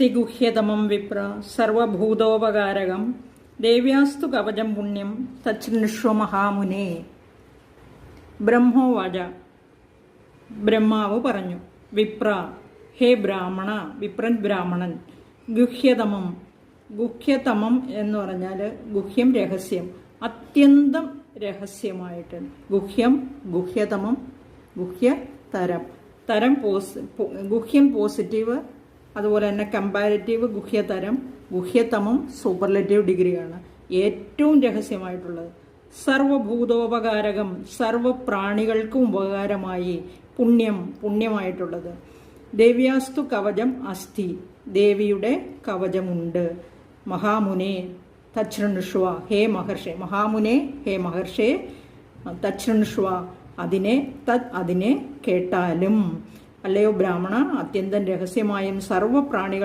ഗുഹ്യതമം വിപ്ര സർവഭൂതോപകാരകം ദേവ്യാസ്തു കവചം പുണ്യം തച്ഛൃണ്വ മഹാമുനേ. ബ്രഹ്മോവാച, ബ്രഹ്മാവ് പറഞ്ഞു, വിപ്ര, ഹേ ബ്രാഹ്മണ, വിപ്രൻ ബ്രാഹ്മണൻ, ഗുഹ്യതമം, ഗുഹ്യതമം എന്ന് പറഞ്ഞാൽ ഗുഹ്യം, രഹസ്യം, അത്യന്തം രഹസ്യമായിട്ട്. ഗുഹ്യം, ഗുഹ്യതമം, ഗുഹ്യതരം. തരം ഗുഹ്യം പോസിറ്റീവ്, അതുപോലെ തന്നെ കമ്പാരിറ്റീവ് ഗുഹ്യതരം, ഗുഹ്യതമം സൂപ്പർലേറ്റീവ് ഡിഗ്രിയാണ്. ഏറ്റവും രഹസ്യമായിട്ടുള്ളത്. സർവഭൂതോപകാരകം, സർവപ്രാണികൾക്കും ഉപകാരമായി. പുണ്യം, പുണ്യമായിട്ടുള്ളത്. ദേവ്യാസ്തു കവചം അസ്ഥി, ദേവിയുടെ കവചമുണ്ട്. മഹാമുനെ തച്ഛൃണ്വ, ഹേ മഹർഷേ, മഹാമുനെ, ഹേ മഹർഷേ, തച്ഛൃണ്വ, അതിനെ കേട്ടാലും. അല്ലയോ ബ്രാഹ്മണ, അത്യന്തം രഹസ്യമായും സർവപ്രാണികൾ